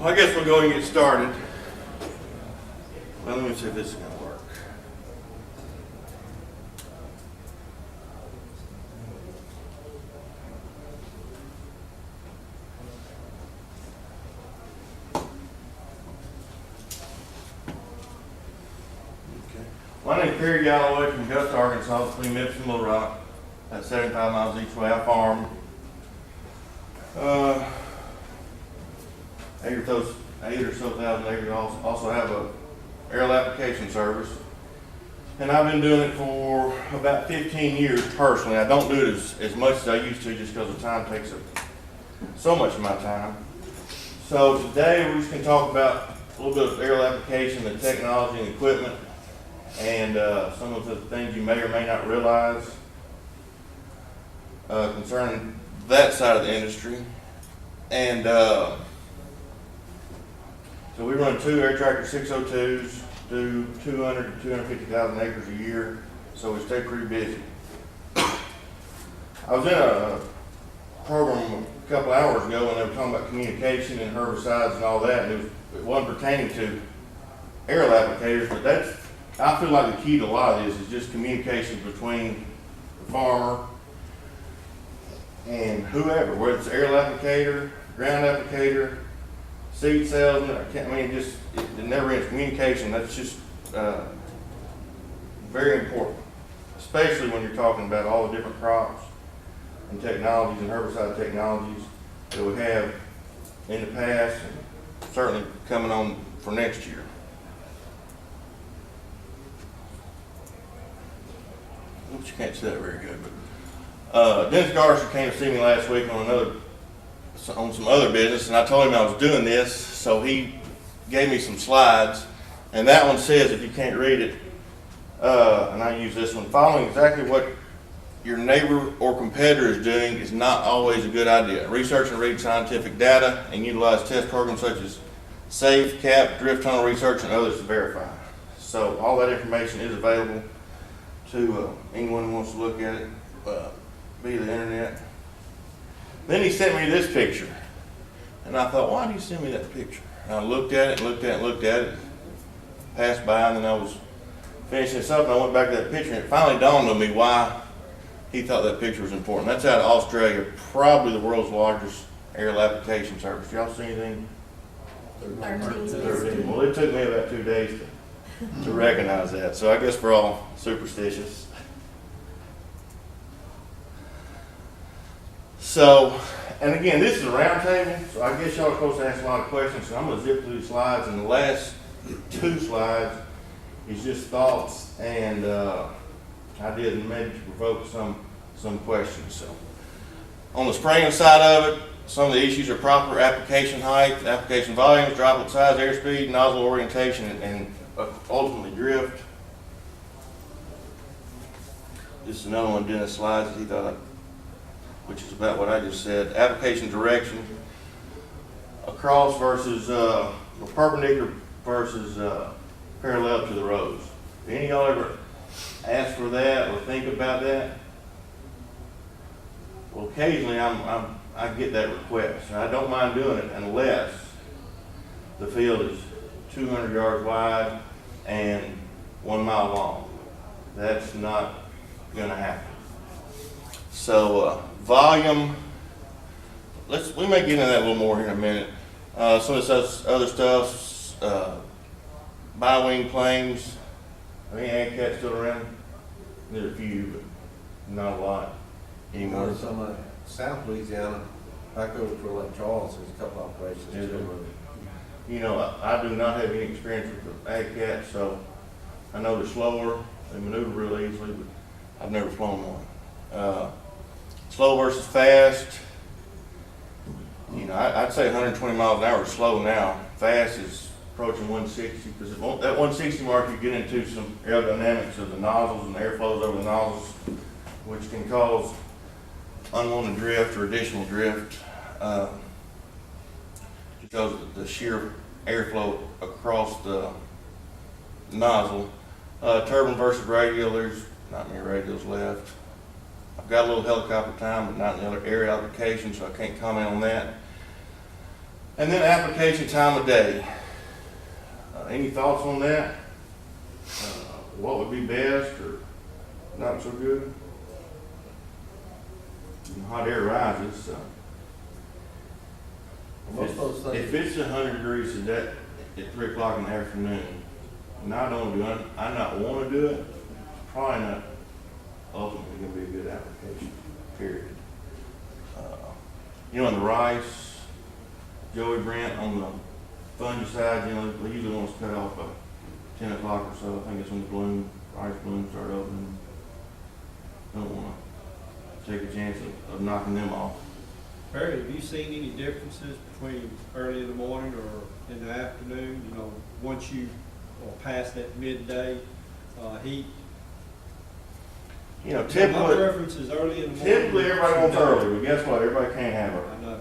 Well, I guess we'll go and get started. Well, let me see if this is going to work. Okay. My name is Galloway from Augusta, Arkansas, between Memphis and Little Rock. That's 75 miles each way. I farm. Eight or so thousand acres. Also have a aerial application service, and I've been doing it for about 15 years personally. I don't do it as much as I used to, just because the time takes up so much of my time. So today we're just going to talk about a little bit of aerial application, the technology and equipment, and some of the things you may or may not realize concerning that side of the industry. And so we run 2 air tractor 602s, do 200 to 250,000 acres a year, so we stay pretty busy. I was in a program a couple hours ago and they were talking about communication and herbicides and all that, and it wasn't pertaining to aerial applicators, but I feel like the key to a lot of this is just communication between the farmer and whoever, whether it's aerial applicator, ground applicator, seed salesman. It never ends. Communication, that's just very important, especially when you're talking about all the different crops and technologies and herbicide technologies that we have in the past and certainly coming on for next year. Oops, you can't see that very good, but Dennis Garza came to see me last week on some other business, and I told him I was doing this, so he gave me some slides, and that one says, if you can't read it, and I use this one, following exactly what your neighbor or competitor is doing is not always a good idea. Research and read scientific data and utilize test programs such as SAFE, CAP, drift tunnel research, and others to verify. So all that information is available to anyone who wants to look at it via the internet. Then he sent me this picture, and I thought, why did he send me that picture? And I looked at it, passed by, and then I was finishing this up, and I went back to that picture, and it finally dawned on me why he thought that picture was important. That's out of Australia, probably the world's largest aerial application service. Y'all see anything? 13. Well, it took me about 2 days to recognize that, so I guess we're all superstitious. So, and again, this is a round table, so I guess y'all are supposed to ask a lot of questions, so I'm going to zip through the slides, and the last 2 slides is just thoughts and ideas and maybe to provoke some questions. So, on the spraying side of it, some of the issues are proper application height, application volumes, droplet size, airspeed, nozzle orientation, and ultimately drift. This is another one Dennis slides he thought, which is about what I just said. Application direction, across versus perpendicular versus parallel to the roads. Did any of y'all ever ask for that or think about that? Well, occasionally I get that request, and I don't mind doing it unless the field is 200 yards wide and 1 mile long. That's not going to happen. So volume, we may get into that a little more here in a minute. Some of this other stuff, bi-wing planes. Are any ag cats still around? There's a few, but not a lot anymore. Some South Louisiana, back over for Lake Charles, there's a couple operations still running. You know, I do not have any experience with the ag cats, so I know they're slower, they maneuver real easily, but I've never flown one. Slow versus fast. You know, I'd say 120 miles an hour is slow now. Fast is approaching 160, because at that 160 mark you get into some aerodynamics of the nozzles and the airflows over the nozzles, which can cause unwanted drift or additional drift because of the sheer airflow across the nozzle. Turbine versus radial, there's not many radials left. I've got a little helicopter time, but not in the other area application, so I can't comment on that. And then application time of day. Any thoughts on that? What would be best or not so good? Hot air rises, so. Most of those things. If it's 100 degrees at 3 o'clock in the afternoon, and I don't do it, I not want to do it, it's probably not ultimately going to be a good application, period. On the rice, Joey Brent on the fungicide, they usually want to cut off by 10 o'clock or so. I think it's when the rice blooms start opening. Don't want to take a chance of knocking them off. Barry, have you seen any differences between early in the morning or in the afternoon? Once you are past that midday heat? My Typically, preference is early in the morning. everybody wants early, but guess what? Everybody can't have early. I know.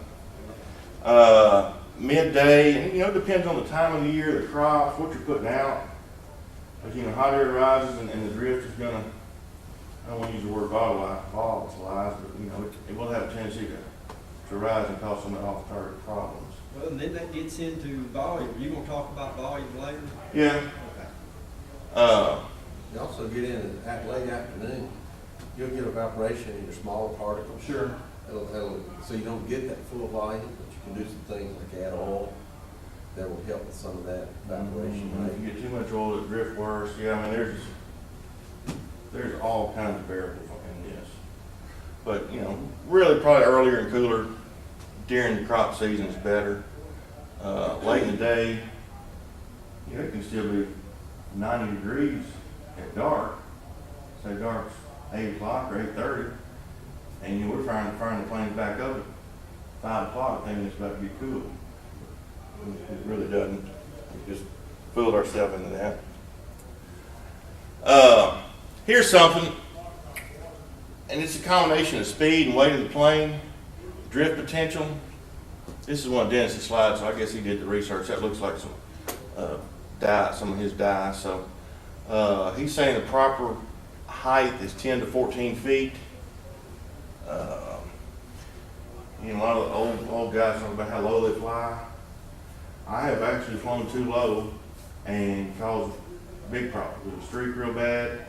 Midday, and it depends on the time of the year, the crops, what you're putting out. But hot air rises and the drift is gonna, I don't want to use the word volatilize, but it will have a tendency to rise and cause some off-target problems. Well, and then that gets into volume. You gonna talk about volume later? Yeah. Okay. You also get in at late afternoon, you'll get evaporation in your smaller particles. Sure. So you don't get that full volume, but you can do some things like add oil that will help with some of that evaporation. If you get too much oil, it drift worse. Yeah, there's all kinds of variables in this. But, really probably earlier and cooler during the crop season is better. Late in the day, it can still be 90 degrees at dark. Say dark's 8 o'clock or 8:30. And we're firing the planes back up at 5 o'clock thinking it's about to be cool. It really doesn't. We just fooled ourselves into that. Here's something, and it's a combination of speed and weight of the plane, drift potential. This is one of Dennis's slides, so I guess he did the research. That looks like some of his dye. So he's saying the proper height is 10 to 14 feet. A lot of the old guys talk about how low they fly. I have actually flown too low and caused big problems. It was streak real bad,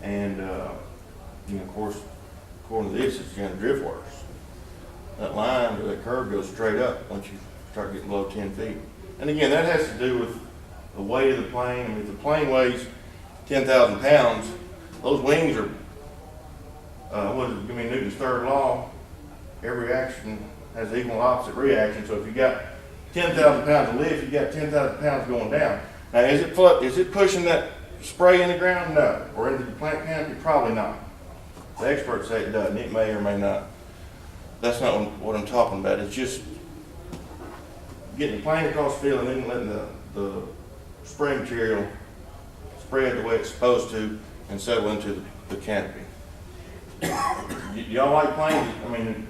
and of course, according to this, it's going to drift worse. That line or that curve goes straight up once you start getting below 10 feet. And again, that has to do with the weight of the plane. I mean, if the plane weighs 10,000 pounds, those wings are, Newton's third law, every action has equal and opposite reaction. So if you got 10,000 pounds of lift, you got 10,000 pounds going down. Now, is it pushing that spray in the ground? No. Or into the plant canopy? Probably not. The experts say it doesn't. It may or may not. That's not what I'm talking about. It's just getting the plane across the field and then letting the spray material spread the way it's supposed to and settle into the canopy. Y'all like planes? I mean,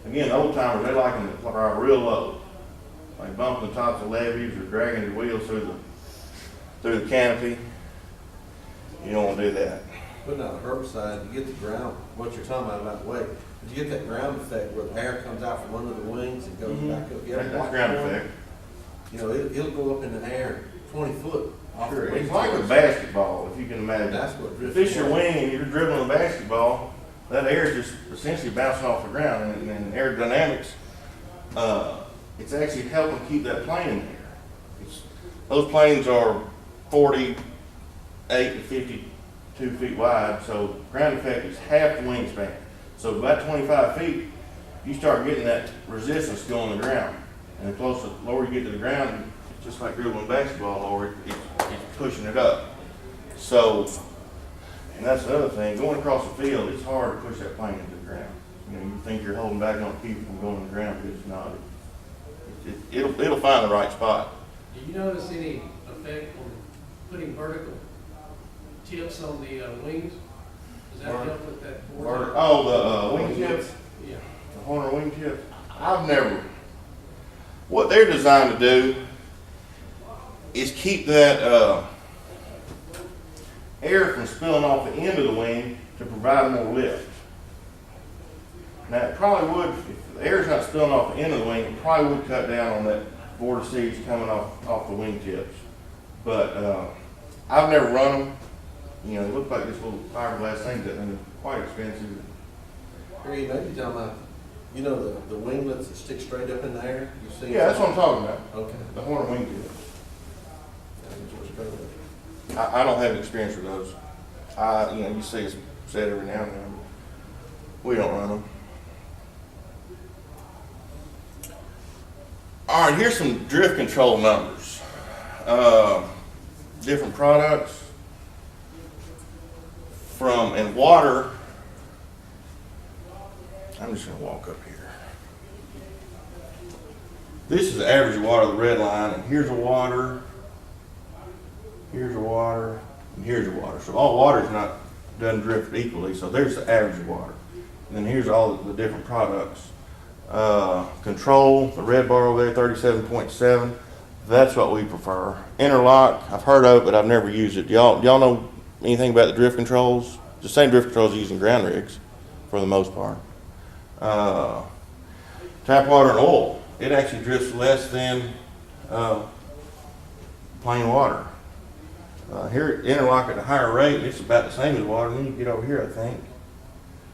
again, the old timers, they like them to ride real low, like bumping the tops of levees or dragging your wheels through the canopy. You don't want to do that. Putting out a herbicide, you get the ground, what you're talking about weight. You get that ground effect where the air comes out from under the wings and goes back up. That's ground effect. It'll go up in the air 20 foot. Sure, it's like a basketball, if you can imagine. That's what if it's your wing and you're dribbling a basketball, that air is just essentially bouncing off the ground, and aerodynamics, it's actually helping keep that plane in there. Those planes are 48 to 52 feet wide, so ground effect is half the wingspan. So about 25 feet, you start getting that resistance going on the ground. And the lower you get to the ground, it's just like dribbling basketball, lower it's pushing it up. So, and that's the other thing, going across the field, it's hard to push that plane into the ground. You think you're holding back on people from going to the ground, but it's not. It'll find the right spot. Do you notice any effect on putting vertical tips on the wings? Does that help with that? The wing tips? Yeah. The Horner wing tips? What they're designed to do is keep that air from spilling off the end of the wing to provide more lift. Now, it probably would, if the air's not spilling off the end of the wing, it probably would cut down on that vortices coming off the wing tips. But I've never run them. You know, they look like this little fiberglass thing that they're quite expensive. Or you may be talking about, you know, the winglets that stick straight up in the air? You've seen Yeah, that's what I'm talking about. Okay. The Horner wing tips. That's what's going on. I don't have experience with those. You know, you see us said every now and then. We don't run them. All right, here's some drift control numbers. Different products and water. I'm just gonna walk up here. This is the average water, the red line, and here's a water, here's a water, and here's a water. So all water's doesn't drift equally, so there's the average water. And then here's all the different products. Control, the red bar over there, 37.7. That's what we prefer. Interlock, I've heard of it, but I've never used it. Y'all know anything about the drift controls? The same drift controls used in ground rigs, for the most part. Tap water and oil. It actually drifts less than plain water. Here, interlock at a higher rate, it's about the same as water. And then you get over here, I think.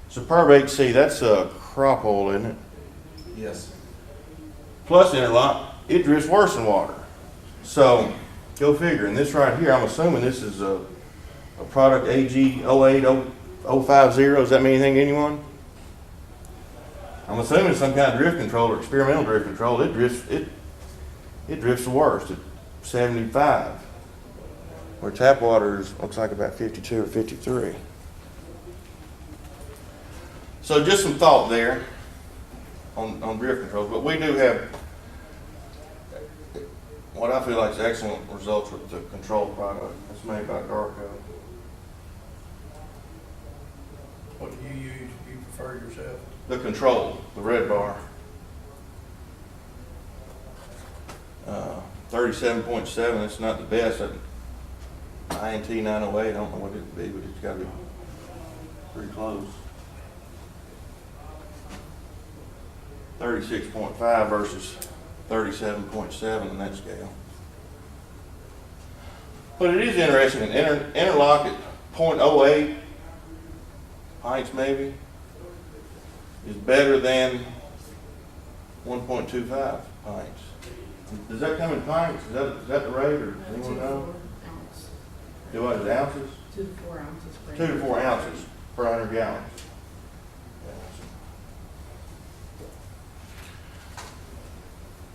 Superb HC, that's crop oil, isn't it? Yes. Plus interlock, it drifts worse than water. So, go figure. And this right here, I'm assuming this is a product AG 08050. Does that mean anything to anyone? I'm assuming it's some kind of drift control or experimental drift control. It drifts the worst at 75. Where tap water looks like about 52 or 53. So just some thought there on drift controls, but we do have what I feel like is excellent results with the control product. It's made by Garco. What do you use? You prefer yourself? The control, the red bar. 37.7, it's not the best. INT 908, I don't know what it would be, but it's got to be pretty close. 36.5 versus 37.7 in that scale. But it is interesting, an interlock at 0.08 pints maybe is better than 1.25 pints. Does that come in pints? Is that the rate, or does anyone know? Do what, is it ounces? 2 to 4 ounces per 2 to 4 ounces per 100 gallons.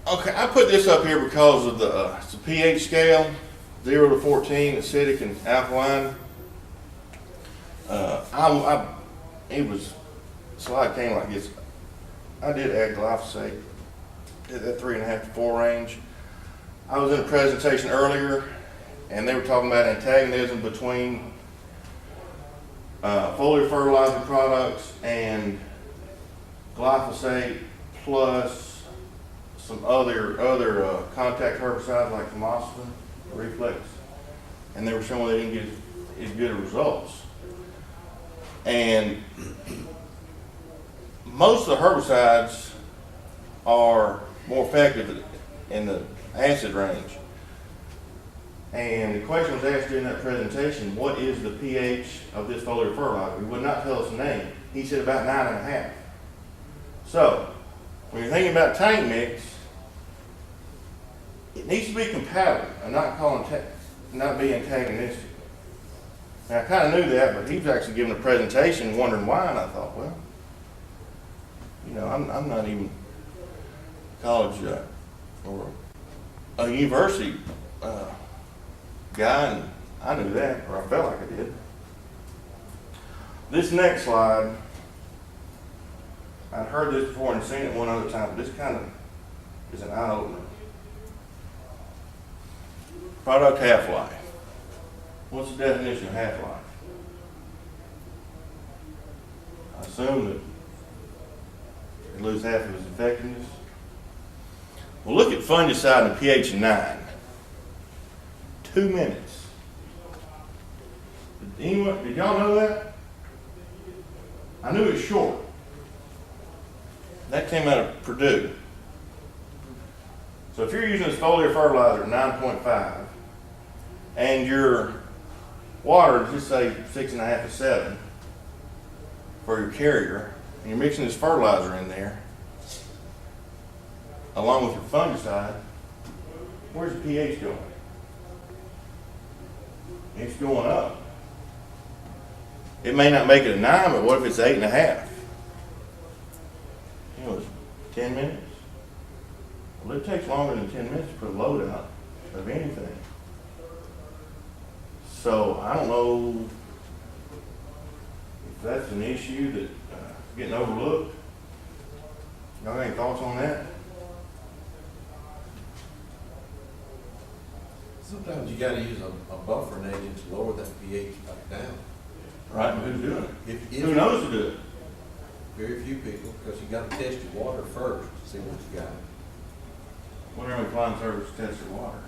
Okay, I put this up here because of it's a pH scale, 0 to 14, acidic and alkaline. Slide came like this. I did add glyphosate at that 3.5 to 4 range. I was in a presentation earlier, and they were talking about antagonism between foliar fertilizer products and glyphosate plus some other contact herbicides like tamoxifen, reflex, and they were showing they didn't get as good results. And most of the herbicides are more effective in the acid range. And the question was asked during that presentation, what is the pH of this foliar fertilizer? He would not tell us the name. He said about 9.5. So, when you're thinking about tank mix, it needs to be compatible and not be antagonistic. Now, I kind of knew that, but he was actually giving a presentation wondering why, and I thought, well, you know, I'm not even college or a university guy, and I knew that, or I felt like I did. This next slide, I'd heard this before and seen it one other time, but this kind of is an eye-opener. Product half-life. What's the definition of half-life? I assume that it loses half of its effectiveness. Well, look at fungicide and pH 9. 2 minutes. Did y'all know that? I knew it was short. That came out of Purdue. So if you're using this foliar fertilizer at 9.5 and your water, just say 6.5 to 7 for your carrier, and you're mixing this fertilizer in there along with your fungicide, where's the pH going? It's going up. It may not make it a 9, but what if it's 8.5? You know, it's 10 minutes. Well, it takes longer than 10 minutes to put a load out of anything. So I don't know if that's an issue that's getting overlooked. Y'all got any thoughts on that? Sometimes you gotta use a buffering agent to lower that pH back down. Right, and who's doing it? If Who knows to do it? Very few people, because you gotta test your water first, see what you got. Whenever we find service test your water.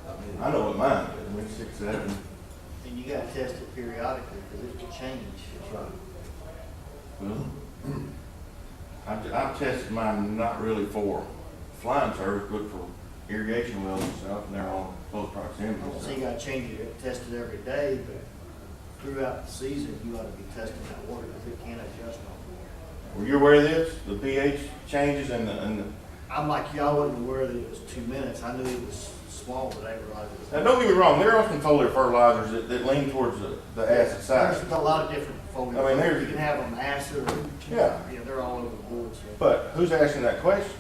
I mean, I know what mine is, maybe 6, 7. And you gotta test it periodically, because it can change. that's right. Well, I've tested mine not really for flying service, but for irrigation wells and stuff, and they're on close proximity. So you gotta change it, test it every day, but throughout the season, you ought to be testing that water, because it can adjust on. Were you aware of this? The pH changes and the I'm like you, I wasn't aware that it was 2 minutes. I knew it was small, but I didn't realize it was. now don't get me wrong, there are some foliar fertilizers that lean towards the acid side. There's a lot of different foliar. I mean, there's- You can have them acid or. Yeah. Yeah, they're all over the board, so. But who's asking that question?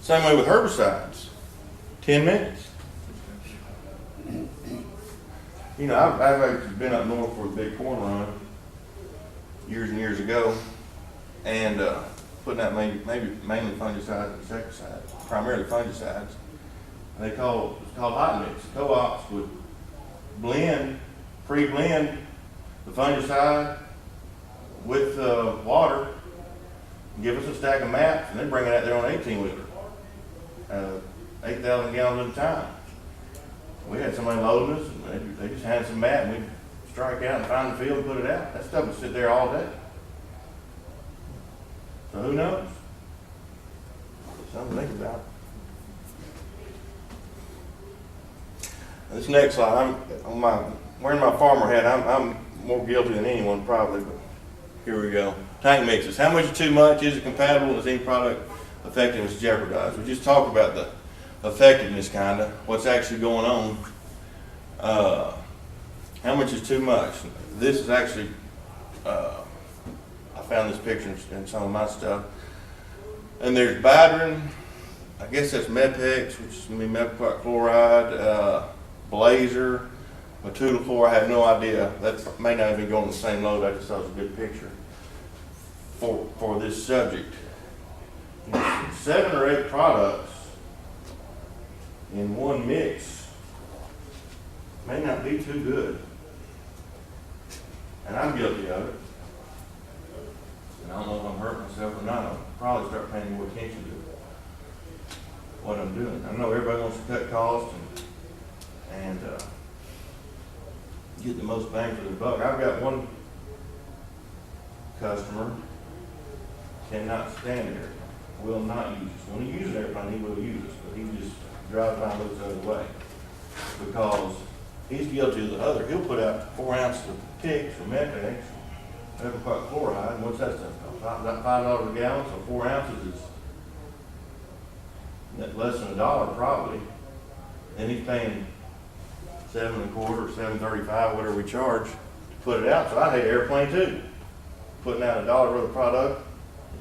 Same way with herbicides. 10 minutes. You know, I've actually been up north for the big corn run years and years ago, and putting out mainly fungicides and insecticides, primarily fungicides. It's called hot mix. Co-ops would pre-blend the fungicide with water, give us a stack of maps, and then bring it out there on 18-wheeler, 8,000 gallons at a time. We had somebody loading us, and they just handed some map, and we'd strike out and find the field and put it out. That stuff would sit there all day. So who knows? Something to think about. This next slide, wearing my farmer hat. I'm more guilty than anyone probably, but here we go. Tank mixes. How much is too much? Is it compatible? Is any product effectiveness jeopardized? We just talked about the effectiveness, kind of what's actually going on. How much is too much? This is actually, I found this picture in some of my stuff. And there's Bidrin, I guess that's Mepex, which is going to be methylchloride chloride, Blazer, metolachlor. I have no idea. That may not even go on the same load. I just thought it was a good picture for this subject. 7 or 8 products in one mix may not be too good. And I'm guilty of it. And I don't know if I'm hurting myself or not. I'll probably start paying more attention to what I'm doing. I know everybody wants to cut costs and get the most bang for their buck. I've got one customer cannot stand there, will not use us. When he uses airplane, he will use us, but he just drives by and looks the other way because he's guilty of the other. He'll put out 4 ounces of ticks or Mepex, methylchloride chloride. What's that stuff called? About $5 a gallon, so 4 ounces is less than $1 probably. Then he's paying $7.25 or $7.35, whatever we charge, to put it out. So I hate airplane too. Putting out $1 worth of product,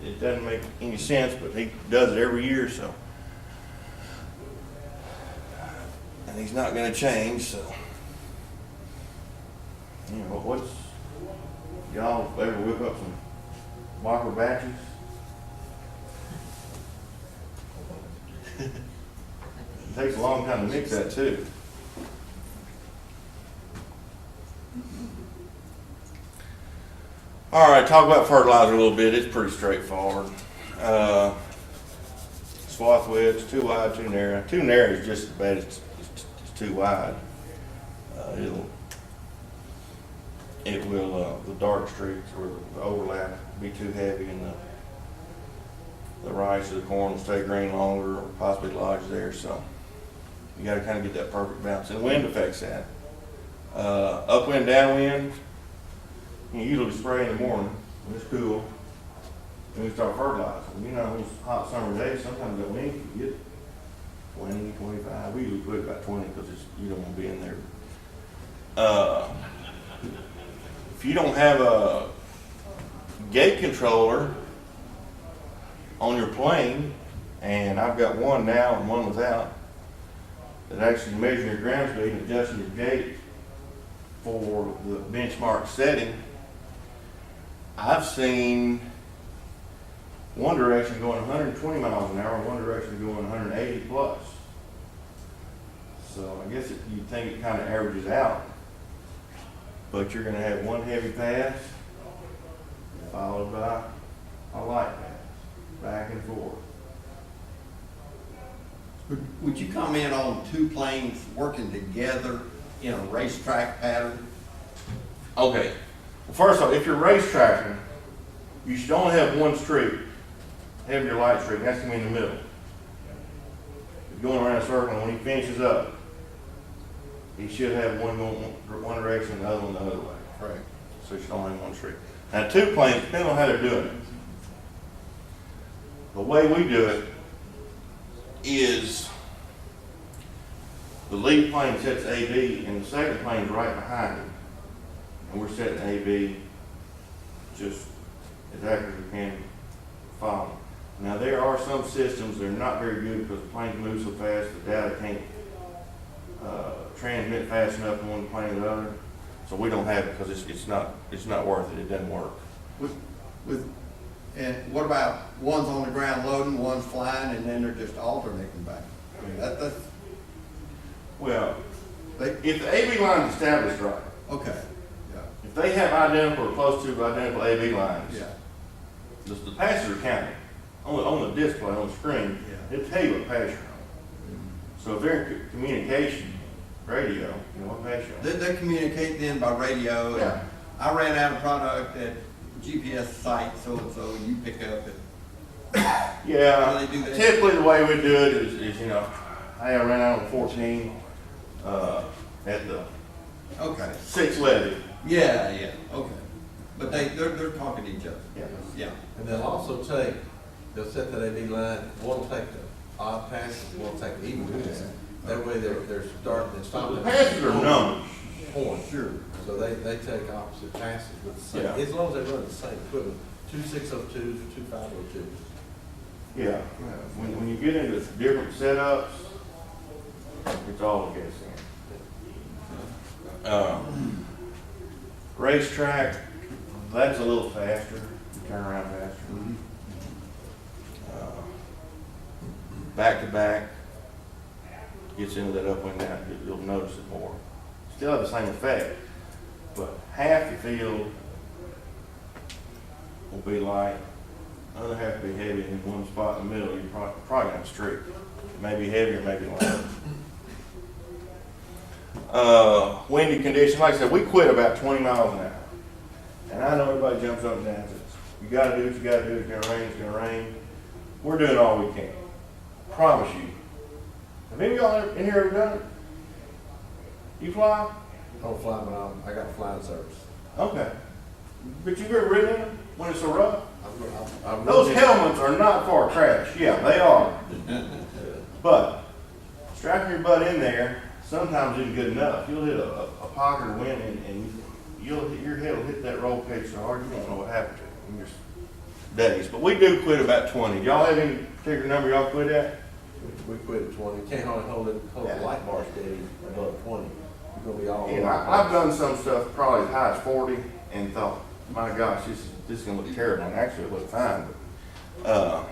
it doesn't make any sense, but he does it every year, so. And he's not going to change, so. You know, y'all ever whip up some Walker batches? It takes a long time to mix that too. All right, talk about fertilizer a little bit. It's pretty straightforward. Swath widths, too wide, too narrow. Too narrow is just as bad as it's too wide. it will, the dark streaks or the overlap be too heavy and the rice or the corn will stay green longer or possibly lodge there, so you gotta kinda get that perfect balance. And wind affects that. Upwind, downwind, you usually spray in the morning when it's cool, and we start fertilizing. You know, those hot summer days, sometimes that wind can get 20, 25. We usually put about 20 because you don't want to be in there. If you don't have a gate controller on your plane, and I've got one now and one without, that actually measures your ground speed and adjusts your gate for the benchmark setting, I've seen one direction going 120 miles an hour, and one direction going 180 plus. So I guess you'd think it kind of averages out, but you're going to have one heavy pass followed by a light pass, back and forth. Would you comment on two planes working together in a racetrack pattern? Okay, well, first off, if you're racetracking, you should only have one streak, have your light streak, that's gonna be in the middle. If you're going around a circle, and when he finishes up, he should have one going one direction and the other one the other way. Correct. So you should only have one streak. Now, two planes, depending on how they're doing it. The way we do it is the lead plane sets AB and the second plane's right behind it. And we're setting AB just as accurate as we can follow. Now, there are some systems that are not very good because the planes move so fast, the data can't transmit fast enough from one plane to the other. So we don't have it because it's not worth it. It doesn't work. And what about one's on the ground loading, one's flying, and then they're just alternating back? I mean, that's, Well, they, if the AB line is established right, okay, yeah, if they have identical or close to identical AB lines, yeah, the passes are counted on the display on the screen. Yeah. It'll tell you what pass you're on. So if they're in communication, radio, you know what pass you're on. they communicate then by radio, Yeah. and I ran out of product at GPS site, so you pick up it. Yeah, How do they do that? typically the way we do it is you know, I ran out on 14 at the Okay, 6 levy. yeah, okay, but they're talking to each other. Yeah. Yeah, And they'll set that AB line, one will take the odd passes, one will take the even passes. That way they're starting and The stopping. passes are numbers. Point. Sure. So they take opposite passes with the same, Yeah. as long as they run the same equipment, 2602s or 2502s. Yeah, when you get into different setups, it's all a guessing. Racetrack, that's a little faster, you turn around faster. Back to back, gets into that upwind down, you'll notice it more. Still have the same effect, but half the field will be light, other half will be heavy, and in one spot in the middle, you're probably gonna have a streak. Maybe heavier, maybe lighter. Windy conditions, like I said, we quit about 20 miles an hour. And I know everybody jumps up and down and says, you gotta do what you gotta do, it's gonna rain, it's gonna rain. We're doing all we can. Promise you. Have any of y'all in here ever done it? You fly? I don't fly, but I got flying service. Okay. But you've ever ridden in it when it's so rough? I'm Those really- helmets are not for a crash. Yeah, they are. But strapping your butt in there sometimes isn't good enough. You'll hit a pocket of wind and your head will hit that roll cage so hard you won't know what happened to you in your days. But we do quit about 20. Y'all have any particular number y'all quit at? We quit at 20. Can't hardly hold the light bar steady above 20. You're gonna be all. And I've done some stuff probably as high as 40 and thought, my gosh, this is gonna look terrible. And actually it looked fine, but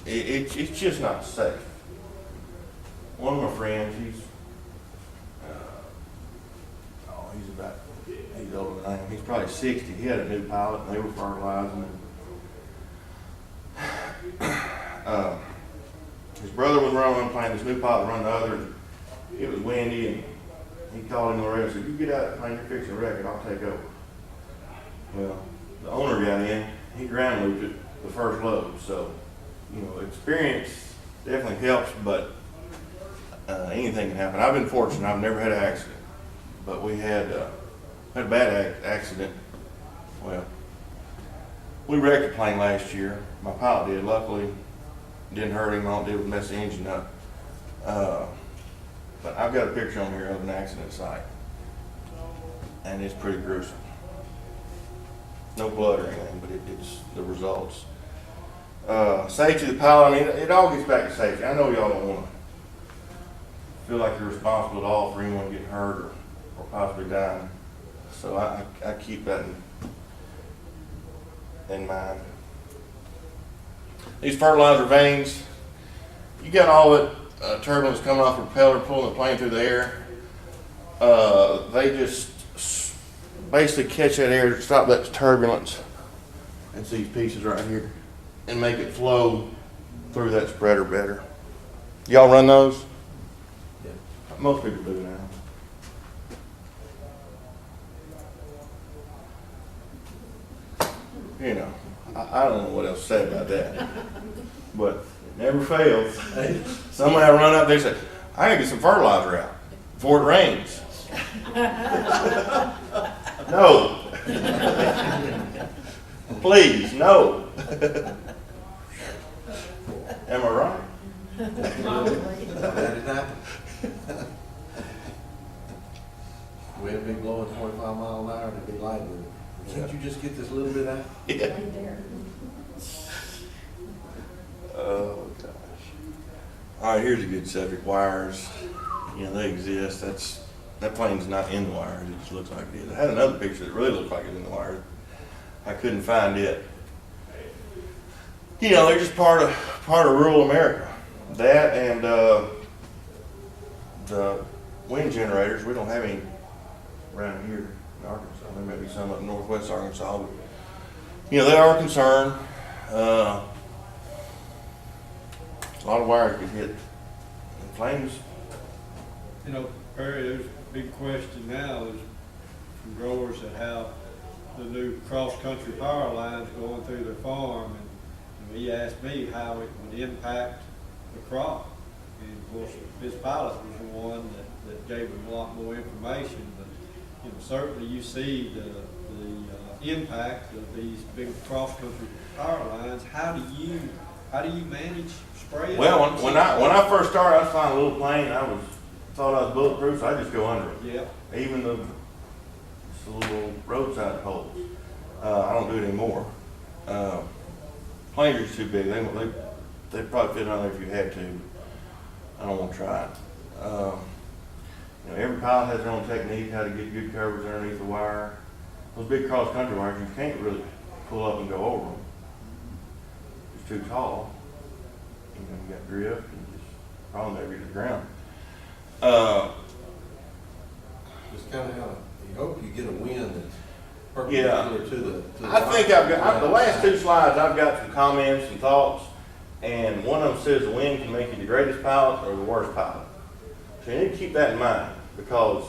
it's just not safe. One of my friends, he's older than I am. He's probably 60. He had a new pilot, and they were fertilizing. His brother was running one plane, this new pilot run the other. And it was windy, and he called him on the radio and said, "You get out of that plane, you're fixing to wreck it, I'll take over." Well, the owner got in, he ground looped it the first load, so, you know, experience definitely helps, but anything can happen. I've been fortunate, I've never had an accident, but we had a bad accident. Well, we wrecked a plane last year. My pilot did. Luckily, it didn't hurt him. All it did was mess the engine up. But I've got a picture on here of an accident site, and it's pretty gruesome. No blood or anything, but it's the results. Safety of the pilot, I mean, it all gets back to safety. I know y'all don't want to feel like you're responsible at all for anyone getting hurt or possibly dying. So I keep that in mind. These fertilizer vanes, you got all that turbulence coming off the propeller, pulling the plane through the air. They just basically catch that air, stop that turbulence. It's these pieces right here, and make it flow through that spreader better. Y'all run those? Yeah. Most people do now. You know, I don't know what else to say about that, but it never fails. Somebody will run up there and say, "I gotta get some fertilizer out before it rains." No. Please, no. Am I right? That did happen. Wind be blowing 25 miles an hour and it'd be lightning. Can't you just get this little bit out? Yeah. Oh gosh. All right, here's a good subject. Wires. You know, they exist. That plane's not in the wires. It just looks like it is. I had another picture that really looked like it's in the wires. I couldn't find it. You know, they're just part of rural America. That and the wind generators. We don't have any around here in Arkansas. There may be some up in northwest Arkansas, but you know, they are concerned. A lot of wires get hit. And flames. You know, Perry, there's a big question now is from growers that have the new cross-country power lines going through their farm, and he asked me how it would impact the crop. And of course, his pilot was the one that gave him a lot more information. But you know, certainly you see the impact of these big cross-country power lines. How do you manage spraying? Well, when I first started, I was flying a little plane. Thought I was bulletproof, so I just go under it. Yeah. Even the little roadside poles. I don't do it anymore. Planes are just too big. They'd probably fit on there if you had to. I don't want to try it. You know, every pilot has their own technique how to get good coverage underneath the wire. Those big cross-country wires, you can't really pull up and go over them. It's too tall. You got drift and just probably never get to the ground. Just kind of how you hope you get a wind that's Yeah. perpendicular to the I think the last two slides, I've got some comments and thoughts, and one of them says the wind can make you the greatest pilot or the worst pilot. So you need to keep that in mind, because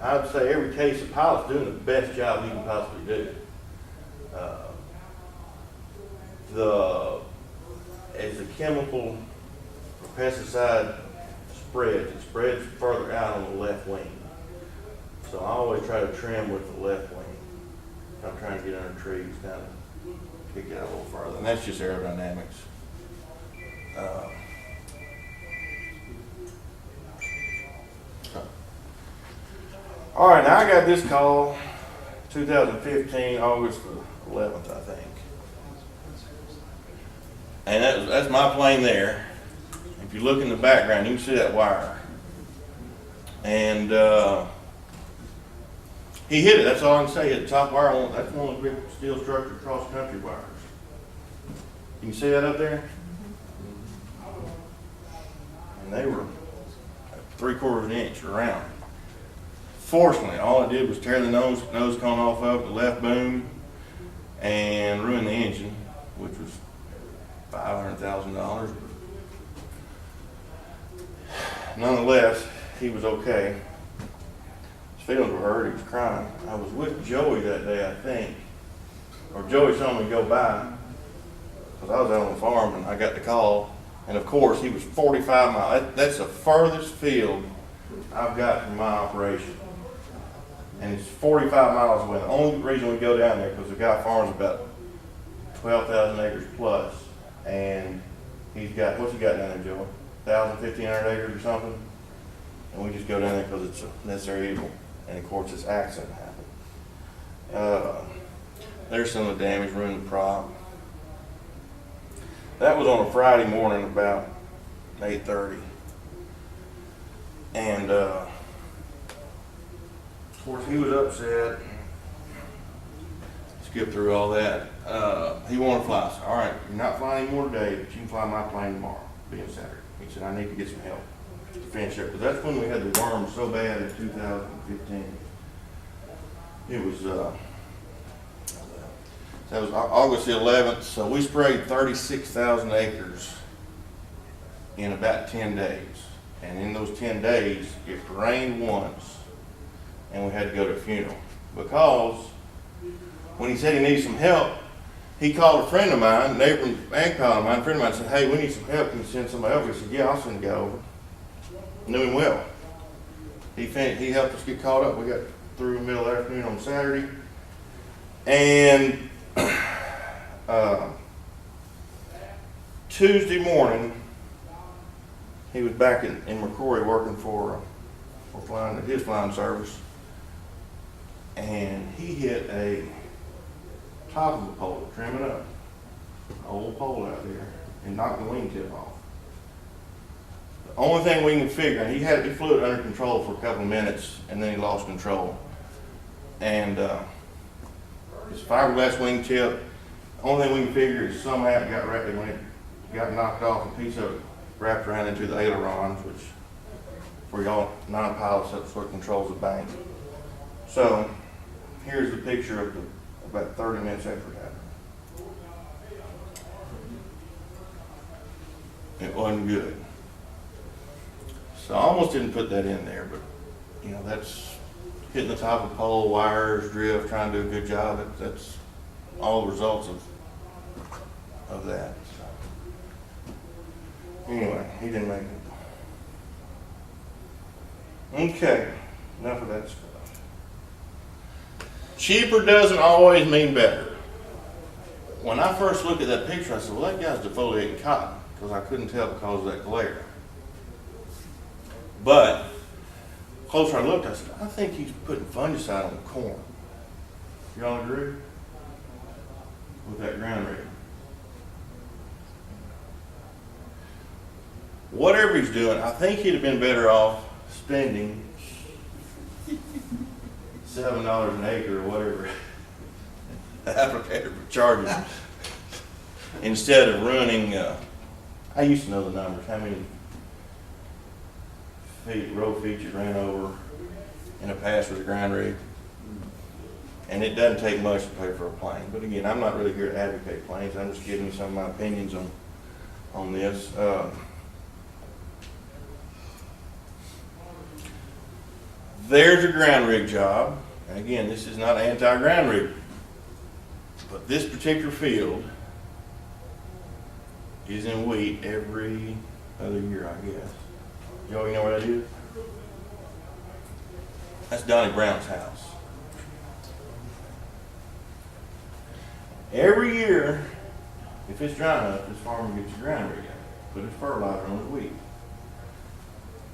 I'd say every case, the pilot's doing the best job he can possibly do. As the chemical or pesticide spreads, it spreads further out on the left wing. So I always try to trim with the left wing. I'm trying to get under trees, kind of kick it out a little further. And that's just aerodynamics. All right, now I got this call, 2015, August the 11th, I think. And that's my plane there. If you look in the background, you can see that wire. And he hit it, that's all I can say. The top wire, that's one of the big steel structure cross-country wires. You can see that up there? And they were 3/4 of an inch around. Fortunately, all it did was tear the nose cone off of the left boom and ruin the engine, which was $500,000. Nonetheless, he was okay. His feelings were hurt, he was crying. I was with Joey that day, I think, or Joey saw me go by, because I was out on the farm and I got the call. And of course, he was 45 miles. That's the furthest field I've got from my operation. And it's 45 miles away. The only reason we go down there because the guy farms about 12,000 acres plus. And he's got, what's he got down there, Joey? 1,000, 1,500 acres or something? And we just go down there because it's a necessary evil. And of course, this accident happened. There's some of the damage, ruined the prop. That was on a Friday morning about 8:30. And of course he was upset. Skip through all that. He wanted to fly. I said, all right, you're not flying anymore today, but you can fly my plane tomorrow, being Saturday. He said, I need to get some help to finish up. Because that's when we had the worms so bad in 2015. It was, that was August the 11th, so we sprayed 36,000 acres in about 10 days. And in those 10 days, it rained once, and we had to go to a funeral. Because when he said he needed some help, he called a friend of mine, neighbor and pal of mine, a friend of mine, said, hey, we need some help, can you send somebody over? He said, yeah, I'll send a guy over. Knew him well. He helped us get caught up. We got through the middle of the afternoon on Saturday. And Tuesday morning, he was back in McCrory working for his flying service, and he hit a top of the pole, trimming up, an old pole out there, and knocked the wingtip off. The only thing we can figure, he flew it under control for a couple of minutes, and then he lost control. And his fiberglass wingtip, the only thing we can figure is somehow it got wrapped, when it got knocked off, a piece of it wrapped around into the ailerons, which for y'all non-pilots, that's what controls the bank. So here's the picture of about 30 minutes after it happened. It wasn't good. So I almost didn't put that in there, but you know, that's hitting the top of the pole, wires, drift, trying to do a good job. That's all the results of that. So, anyway, he didn't make it. Okay, enough of that stuff. Cheaper doesn't always mean better. When I first looked at that picture, I said, well, that guy's defoliating cotton, because I couldn't tell because of that glare. But closer I looked, I said, I think he's putting fungicide on the corn. Y'all agree with that ground rig? Whatever he's doing, I think he'd have been better off spending $7 an acre or whatever the applicator charges instead of running. I used to know the numbers, how many row feet you ran over in a pass with a ground rig. And it doesn't take much to pay for a plane. But again, I'm not really here to advocate planes. I'm just giving you some of my opinions on this. There's a ground rig job. And again, this is not anti-ground rig. But this particular field is in wheat every other year, I guess. Joe, you know where that is? That's Donnie Brown's house. Every year, if it's dry enough, this farmer gets a ground rig out, put his fertilizer on his wheat.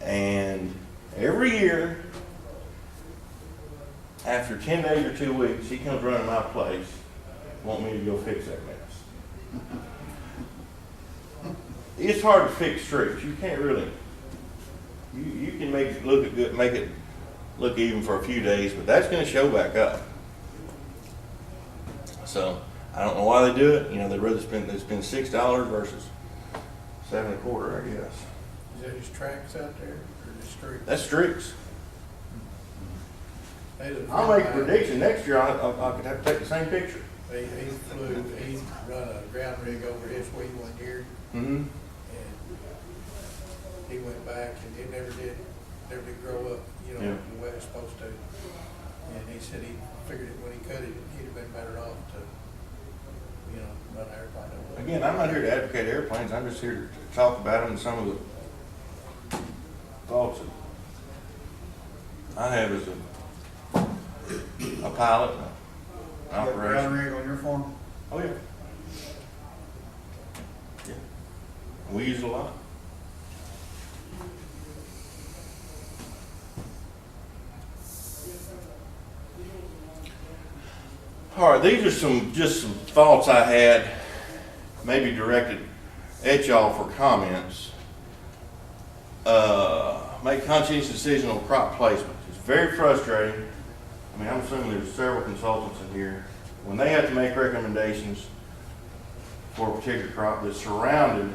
And every year, after 10 days or 2 weeks, he comes running my place, want me to go fix that mess. It's hard to fix streaks. You can't really. You can make it look good, make it look even for a few days, but that's going to show back up. So I don't know why they do it. You know, they'd rather spend $6 versus $7.25, I guess. Is that his tracks out there, or the street? That's streaks. Hey, the I'll make a friend of mine, prediction next year. I could have to take the same picture. he run a ground rig over his wheat one year, Mm-hmm. and he went back and it never did grow up, you know, Yeah. the way was supposed to. And he said he figured it when he could, he'd have been better off to, you know, run an airplane over. Again, I'm not here to advocate airplanes, I'm just here to talk about them and some of the thoughts that I have as a pilot, an You got a ground operation. rig on your farm? Oh, yeah. Yeah. We use it a lot. All right, these are just some thoughts I had, maybe directed at y'all for comments. Make conscientious decision on crop placement. It's very frustrating. I mean, I'm assuming there's several consultants in here. When they have to make recommendations for a particular crop that's surrounded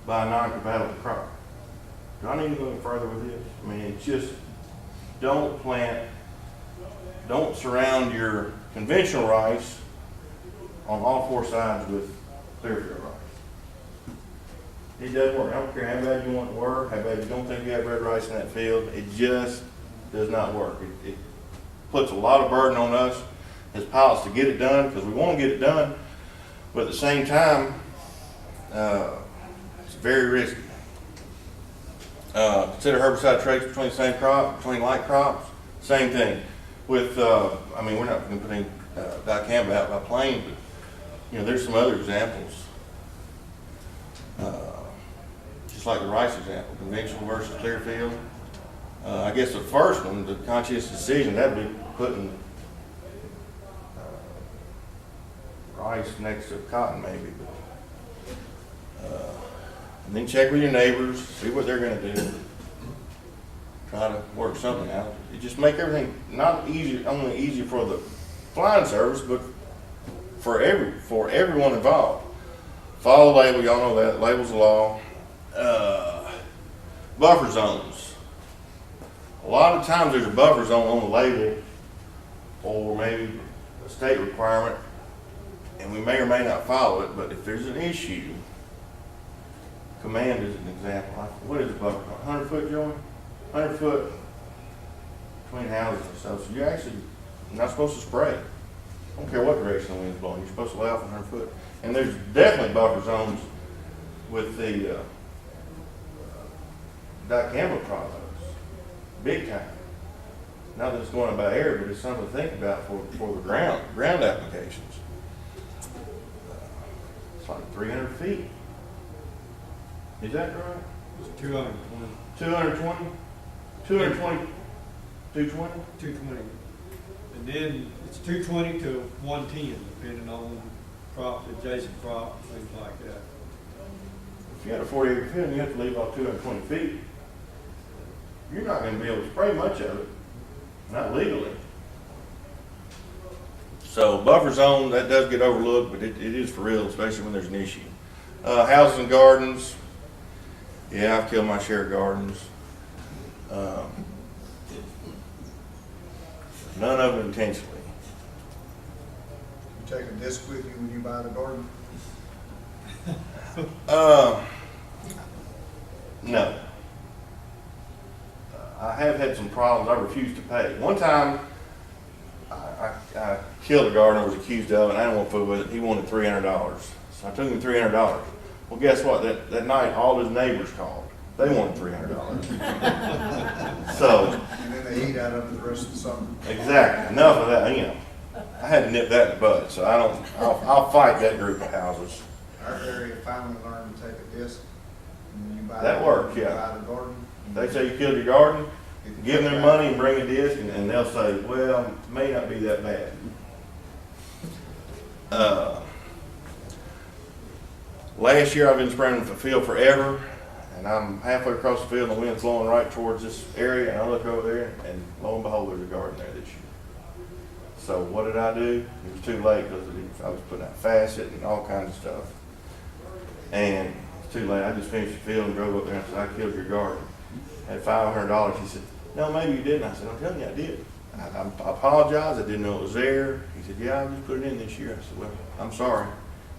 by a non-compatible crop. Do I need to go further with this? I mean, it's just, don't surround your conventional rice on all four sides with clearfield rice. It doesn't work. I don't care how bad you want it to work, how bad you don't think you have red rice in that field. It just does not work. It puts a lot of burden on us as pilots to get it done, because we want to get it done, but at the same time, it's very risky. Consider herbicide traits between the same crop, between like crops, same thing. With, I mean, we're not going to put any dicamba out by plane, but, you know, there's some other examples. Just like the rice example, conventional versus clearfield. I guess the first one, the conscious decision, that'd be putting rice next to cotton maybe. And then check with your neighbors, see what they're going to do. Try to work something out. You just make everything not easy, only easy for the flying service, but for everyone involved. Follow the label, y'all know that. Label's the law. Buffer zones. A lot of times there's a buffer zone on the label, or maybe a state requirement, and we may or may not follow it, but if there's an issue, command is an example. What is a buffer? 100 foot, Joey? 100 foot between houses and stuff. So you're actually not supposed to spray. I don't care what direction the wind's blowing. You're supposed to lay off 100 foot. And there's definitely buffer zones with the dicamba products. Big time. Not that it's going about air, but it's something to think about for the ground applications. It's like 300 feet. Is that right? It's 220. 220? 220? 220? 220. And then it's 220 to 110, depending on crops, adjacent crops, things like that. If you had a 40-acre field and you have to leave off 220 feet, you're not going to be able to spray much of it, not legally. So buffer zone, that does get overlooked, but it is for real, especially when there's an issue. Houses and gardens, yeah, I've killed my share of gardens. None of them intentionally. You take a disc with you when you buy the garden? No. I have had some problems. I refuse to pay. One time, I killed a gardener, was accused of it, and I didn't want to fool with it. He wanted $300. So I took him $300. Well, guess what? That night, all his neighbors called. They wanted $300. So. And then they eat out of it the rest of the summer. Exactly. Enough of that. You know, I had to nip that in the bud. So I'll fight that group of houses. Our area finally learned to take a disc. And when you buy That works, yeah. buy the garden. They say you killed your garden, give them their money and bring a disc, and they'll say, well, it may not be that bad. Last year I've been spraying the field forever, and I'm halfway across the field and the wind's blowing right towards this area, and I look over there, and lo and behold, there's a garden there this year. So what did I do? It was too late because I was putting out facet and all kinds of stuff. And it's too late. I just finished the field and drove up there and said, I killed your garden. Had $500. He said, no, maybe you didn't. I said, I'm telling you, I did. I apologize. I didn't know it was there. He said, yeah, I just put it in this year. I said, well, I'm sorry.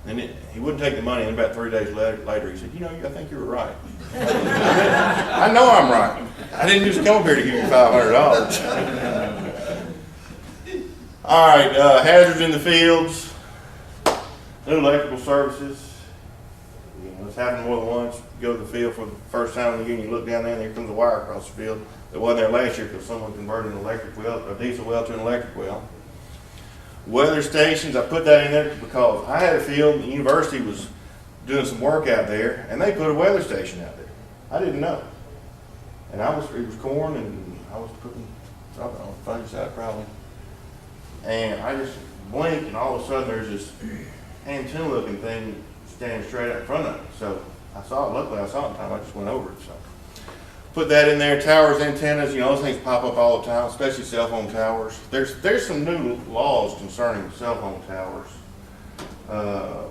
He wouldn't take the money, and about 3 days later, he said, you know, I think you were right. I know I'm right. I didn't just come up here to give you $500. All right, hazards in the fields, new electrical services. You know, it's happened more than once. You go to the field for the first time in the union, you look down there, and there comes a wire across the field that wasn't there last year because someone converted an electric well, a diesel well to an electric well. Weather stations, I put that in there because I had a field, the university was doing some work out there, and they put a weather station out there. I didn't know. And it was corn, and I was putting something on the fungicide probably. And I just blinked, and all of a sudden there's this antenna looking thing standing straight out in front of me. So I saw it, luckily I saw it in time, I just went over it. So put that in there. Towers, antennas, you know, those things pop up all the time, especially cell phone towers. There's some new laws concerning cell phone towers. I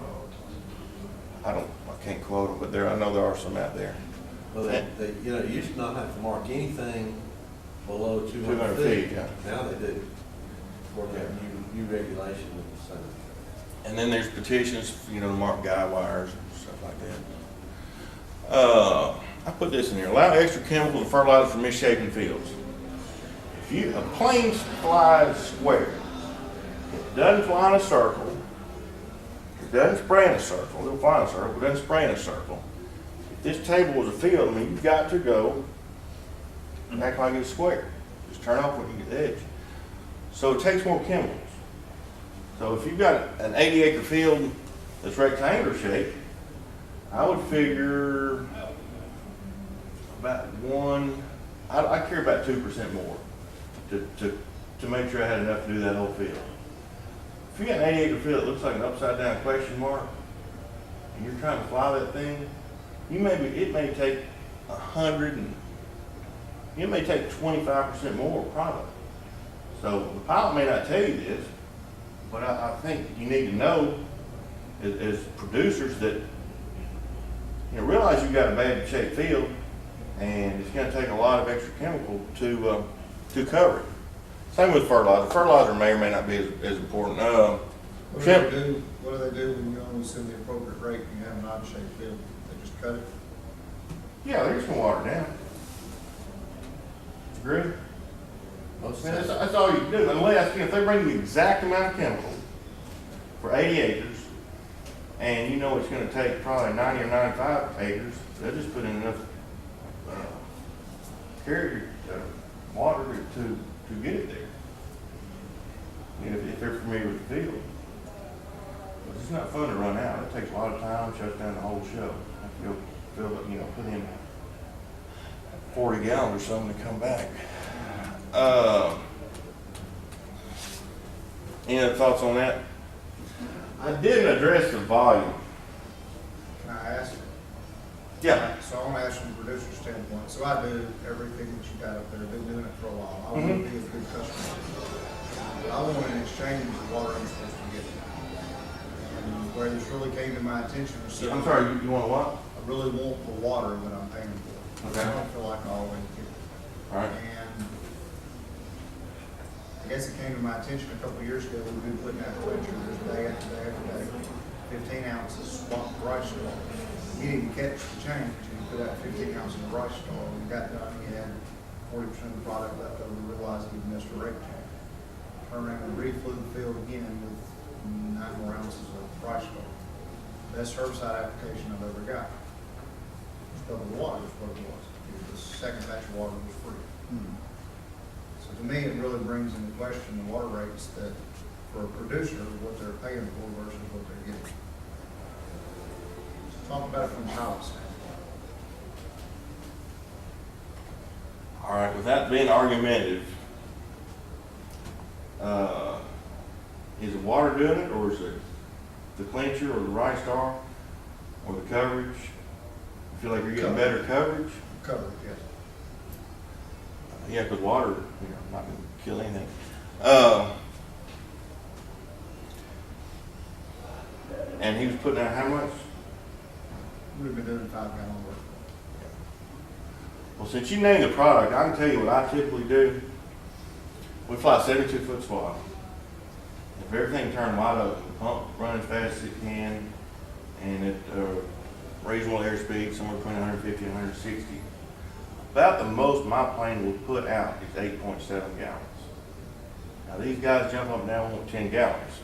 can't quote them, but I know there are some out there. Well, they, you know, you used to not have to mark anything below 200 200 feet. feet, yeah. Now they do. For that new regulation with the Senate. And then there's petitions, you know, to mark guy wires and stuff like that. I put this in here. Allow extra chemical and fertilizer for misshapen fields. If a plane flies square, it doesn't fly in a circle, it doesn't spray in a circle, it'll fly in a circle, it doesn't spray in a circle. If this table was a field, I mean, you've got to go and act like it's square. Just turn off when you get the edge. So it takes more chemicals. So if you've got an 80-acre field that's rectangular shaped, I would figure about I care about 2% more to make sure I had enough to do that whole field. If you got an 80-acre field that looks like an upside down question mark, and you're trying to fly that thing, it may take 100 and it may take 25% more product. So the pilot may not tell you this, but I think you need to know as producers that, you know, realize you've got a bad shaped field and it's going to take a lot of extra chemical to cover it. Same with fertilizer. Fertilizer may or may not be as important. What do they do when you only send the appropriate rate and you have an odd shaped field? They just cut it? Yeah, they're just going to water it down. Agree? Most Man, of the that's all you can do. Unless, if they bring the exact amount of chemical for 80 acres, and you know it's going to take probably 90 or 95 acres, they'll just put in enough carrier water to get it there. You know, if they're familiar with the field. But it's not fun to run out. It takes a lot of time, shuts down the whole show. You have to go fill up, you know, put in 40 gallons or something to come back. Any other thoughts on that? I didn't address the volume. Can I ask? Yeah. So I want to ask from the producer's standpoint. So I do everything that you got up there. I've been doing it for a while. I want to be a good customer. I want in exchange the water I'm supposed to get. And where this really came to my attention was I'm sorry, you want what? I really want the water that I'm paying for. Okay. I don't feel like I always get it. All right. And I guess it came to my attention a couple of years ago, we've been putting out pictures day after day after day, 15 ounces swapped rice straw. You didn't catch the change until you put out 15 ounces of rice straw. When you got done, you had 40% of the product left over, realized you missed a rate change. Turned around and reflew the field again with 9 more ounces of rice straw. Best herbicide application I've ever got. Just double the water is what it was. The second batch of water was free. So to me, it really brings into question the water rates that, for a producer, what they're paying for versus what they're getting. So talk about it from a pilot standpoint. All right, without being argumentative, is it water doing it, or is it the clincher, or the rice star, or the coverage? I feel like you're getting better coverage. Coverage, yes. Yeah, because water, you know, not going to kill anything. And he was putting out how much? We've been doing 5 gallon work. Well, since you named the product, I can tell you what I typically do. We fly 72-foot swath. If everything turned wide open, the pump run as fast as it can, reasonable airspeed, somewhere between 150 and 160. About the most my plane will put out is 8.7 gallons. Now these guys jump up and down want 10 gallons.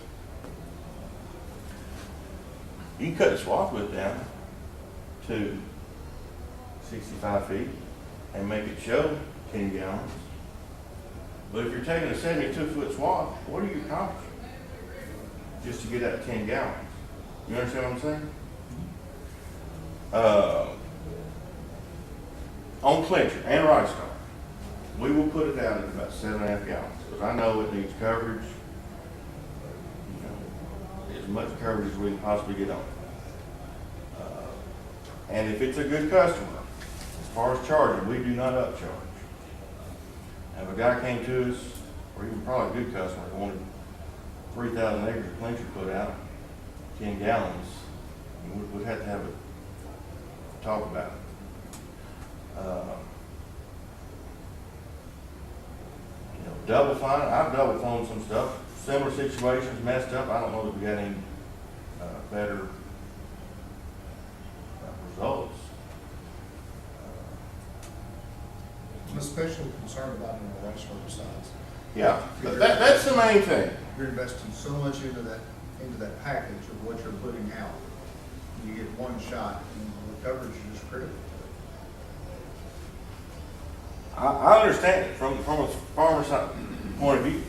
You can cut the swath width down to 65 feet and make it show 10 gallons. But if you're taking a 72-foot swath, what are you accomplishing? Just to get that 10 gallons. You understand what I'm saying? On Clincher and Right Star, we will put it out at about 7.5 gallons, because I know it needs coverage, you know, as much coverage as we can possibly get on it. And if it's a good customer, as far as charging, we do not upcharge. If a guy came to us, or even probably a good customer, who wanted 3,000 acres of Clincher put out, 10 gallons, we'd have to have a talk about it. You know, double fine, I've double phoned some stuff, similar situations, messed up. I don't know that we got any better results. I'm especially concerned about it on the right sides. Yeah, that's the main thing. You're investing so much into that package of what you're putting out. You get one shot, and the coverage is critical. I understand it from a farmer's point of view.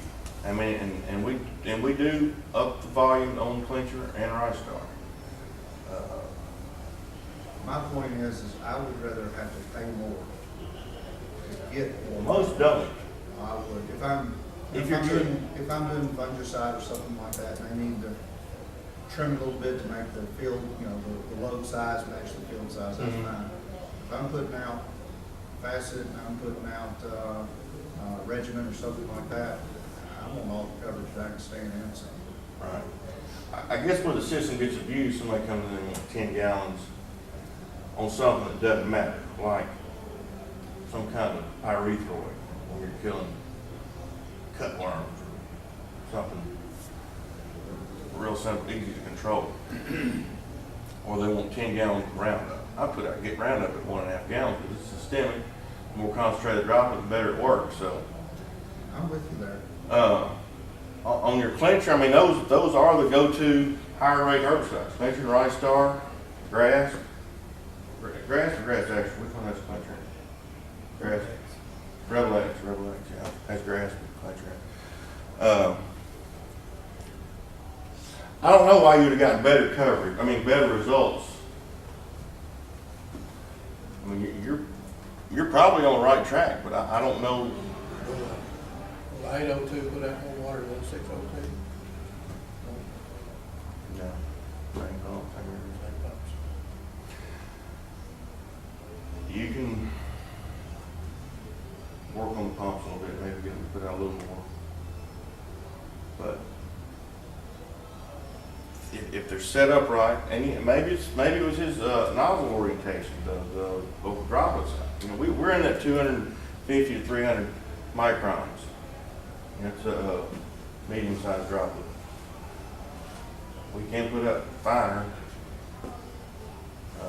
I mean, and we do up the volume on Clincher and Right Star. My point is I would rather have to pay more to get more. Most don't. I would, if I'm doing fungicide or something like that, and I need to trim a little bit to make the field, you know, the load size match the field size, that's fine. If I'm putting out Facet and I'm putting out Regiment or something like that, I want all the coverage that I can stand in. So. Right. I guess where the system gets abused, somebody comes in and wants 10 gallons on something that doesn't matter, like some kind of pyrethroid when you're killing cutworms or something real simple, easy to control. Or they want 10 gallons of Roundup. I get Roundup at 1.5 gallons because it's systemic, more concentrated droplet, the better it works. So I'm with you there. on your Clincher, I mean those are the go-to higher rate herbicides. Clincher, Right Star, grass or grass action. Which one has Clincher? Grass. Rebel X, yeah. That's grass with Clincher. I don't know why you would have gotten better coverage. I mean, better results. I mean, you're probably on the right track, but I don't know. Will 802 put out more water than 602? No, I don't think you can work on the pumps a little bit, maybe get them to put out a little more. But if they're set up right, and maybe it was his nozzle orientation, the vocal droplets. You know, we're in that 250 to 300 microns. It's a medium-sized droplet. We can put up finer. I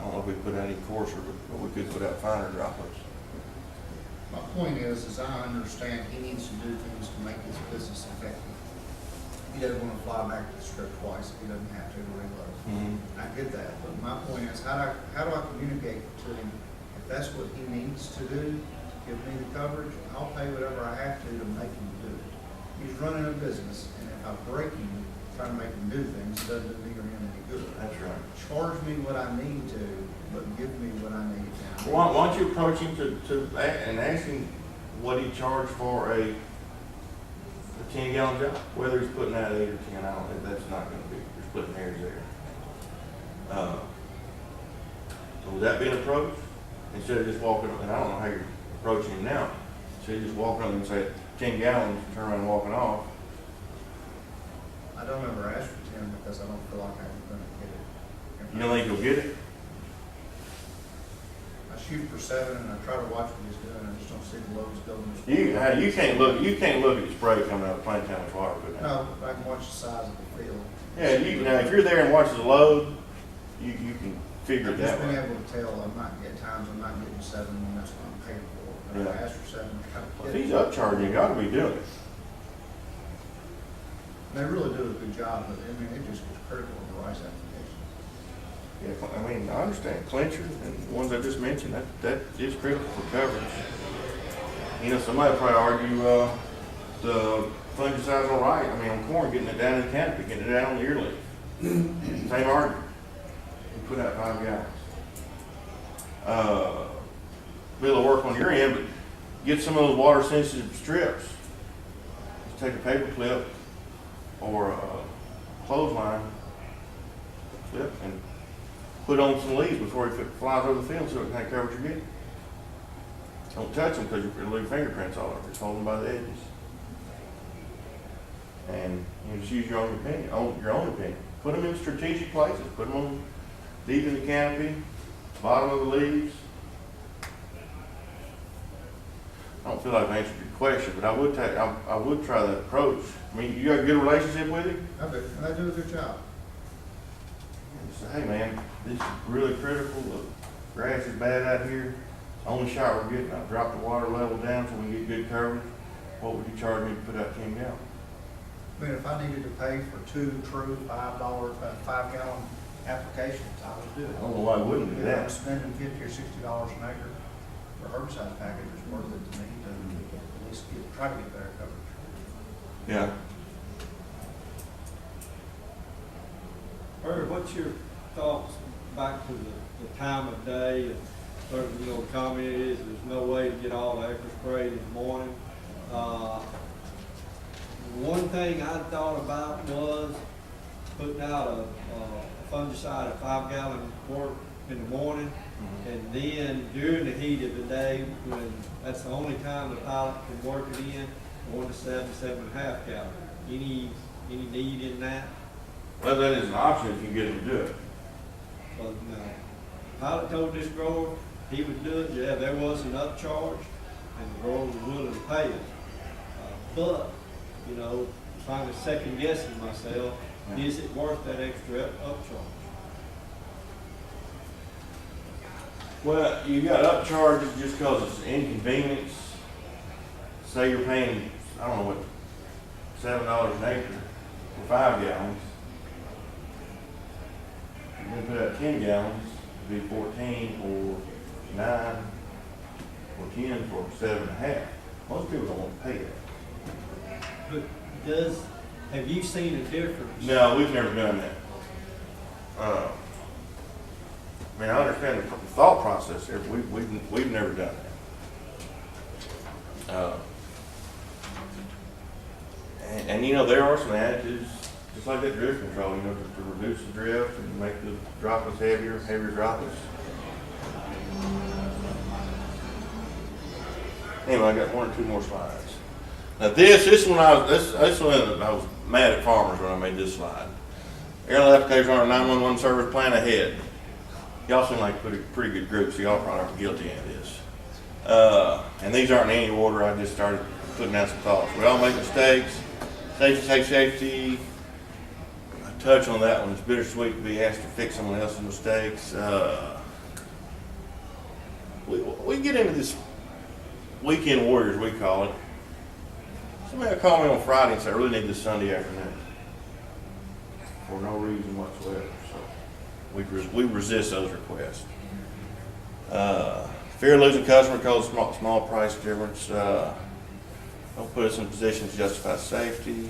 don't know if we put out any coarser, but we could put out finer droplets. My point is I understand he needs to do things to make his business effective. He doesn't want to fly back to the strip twice if he doesn't have to reload. Mm-hmm. I get that, but my point is how do I communicate to him if that's what he needs to do, give me the coverage, I'll pay whatever I have to make him do it. He's running a business, and if I break him trying to make him do things, it doesn't do me or him any good. That's right. Charge me what I need to, but give me what I need now. Why don't you approach him and ask him what he charged for a 10-gallon job? Whether he's putting out 8 or 10, I don't think that's not going to be. You're splitting hairs there. So would that be an approach? Instead of just walking up, and I don't know how you're approaching him now. So you just walking up and say 10 gallons, turn around and walking off. I don't ever ask for 10 because I don't feel like I'm going to get it. You don't think you'll get it? I shoot for 7 and I try to watch what he's doing. I just don't see the loads going. You can't look at the spray coming out of the plant how much water put out. No, but I can watch the size of the field. Yeah, now if you're there and watch the load, you can figure it I've just that been way. able to tell, at times I'm not getting 7, and that's what I'm paying for. But Yeah. I asked for 7, I If get he's it. upcharging, you gotta be doing it. They really do a good job, but I mean, it just gets critical in the rice application. Yeah, I mean, I understand clincher and the ones I just mentioned, that is critical for coverage. You know, somebody probably argue, the fungicide's all right. I mean, on corn, getting it down in the canopy, getting it down on the ear leaf. Same argument. You put out 5 gallons. Be able to work on your end, but get some of those water sensitive strips. Just take a paper clip or a clothesline clip and put on some leaves before it flies over the field so it kind of covers your getting. Don't touch them because you'll leave fingerprints all over. Just hold them by the edges. And you just use your own opinion. Put them in strategic places. Put them on deep in the canopy, bottom of the leaves. I don't feel like I've answered your question, but I would try that approach. I mean, you got a good relationship with him? I do, and I do a good job. And say, hey man, this is really critical. The grass is bad out here. Only shot we're getting, I dropped the water level down so we can get good coverage. What would you charge me to put out 10 gallons? I mean, if I needed to pay for 2 true $5 applications, I would do it. I don't know why I wouldn't do If I'm that. spending $50 or $60 an acre for herbicide package, it's worth it to me to at least try to get better coverage. Yeah. Barry, what's your thoughts back to the time of day? And certainly, you know, the comment is there's no way to get all the acres sprayed in the morning. One thing I thought about was putting out a fungicide, a 5 gallon quart in the morning, and then during the heat of the day, when that's the only time the pilot can work it in, going to 7.5 gallon. Any need in that? Well, that is an option if you get him to do it. But no. Pilot told this grower he would do it. Yeah, there was an upcharge, and the grower was willing to pay it. But, you know, kind of second guessing myself, is it worth that extra upcharge? Well, you got upcharges just because it's inconvenience. Say you're paying, I don't know what, $7 an acre for 5 gallons. You're gonna put out 10 gallons, it'd be 14 or 9 or 10 for 7.5. Most people don't want to pay that. But have you seen a difference? No, we've never done that. I mean, I understand the thought process here, but we've never done that. And you know, there are some additives, just like that drift control, you know, to reduce the drift and make the droplets heavier droplets. Anyway, I got 1 or 2 more slides. Now this one I was mad at farmers when I made this slide. Airline applicators on a 911 service plan ahead. Y'all seem like pretty good group, so y'all probably aren't guilty of this. And these aren't in any order, I just started putting out some thoughts. We all make mistakes. Safety. I touch on that one. It's bittersweet to be asked to fix someone else's mistakes. We get into this weekend warriors, we call it. Somebody will call me on Friday and say, I really need this Sunday afternoon. For no reason whatsoever. So we resist those requests. Fear of losing customer because of small price difference. Don't put us in a position to justify safety.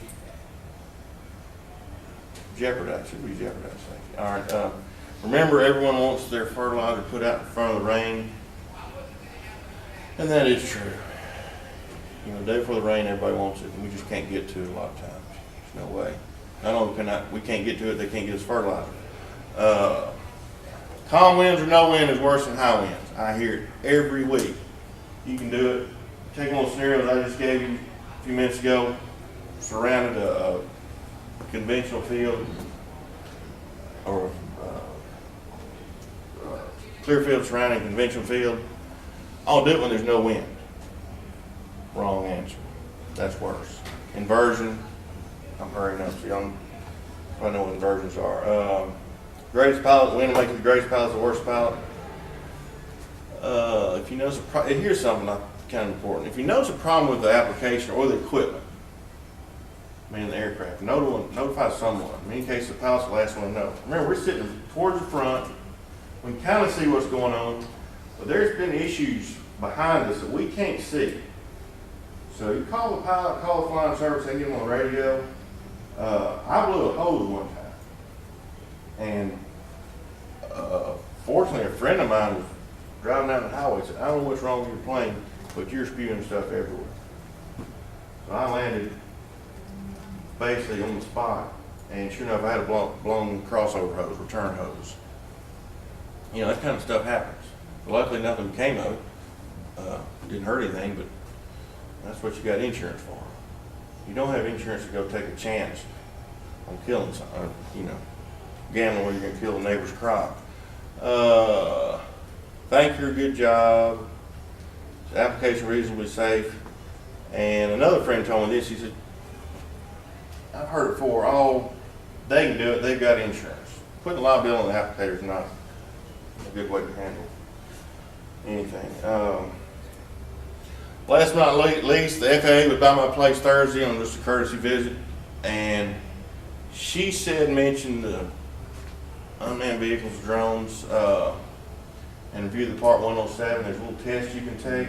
Should we jeopardize safety? All right. Remember, everyone wants their fertilizer put out in front of the rain. And that is true. You know, the day before the rain, everybody wants it, and we just can't get to it a lot of times. There's no way. Not only we can't get to it, they can't get us fertilizer. Calm winds or no wind is worse than high winds. I hear it every week. You can do it. Take one of the scenarios I just gave you a few minutes ago. Surrounded a conventional field or clear field surrounding a conventional field. I'll do it when there's no wind. Wrong answer. That's worse. Inversion. I'm hurrying up, so y'all probably know what inversions are. greatest pilot, winning making the greatest pilot the worst pilot. If you notice here's something kind of important. If you notice a problem with the application or the equipment, the aircraft, notify someone. In many cases, the pilot's the last one to know. Remember, we're sitting towards the front. We can kind of see what's going on, but there's been issues behind us that we can't see. So you call the pilot, call the flying service, they get them on the radio. I blew a hose one time, and fortunately, a friend of mine was driving down the highway. Said, "I don't know what's wrong with your plane, but you're spewing stuff everywhere." So I landed basically on the spot, and sure enough, I had a blown crossover hose, return hose. That kind of stuff happens. But luckily, nothing came of it. Didn't hurt anything, but that's what you got insurance for. You don't have insurance to go take a chance on killing something, gambling where you're going to kill a neighbor's crop. Thank you, good job. The application reasonably safe. And another friend told me this. He said, "I've heard it before. Oh, they can do it. They've got insurance. Putting liability on the applicator is not a good way to handle anything." Last but not least, the FAA was by my place Thursday on just a courtesy visit, and she mentioned the unmanned vehicles, drones, and review the Part 107. There's a little test you can take.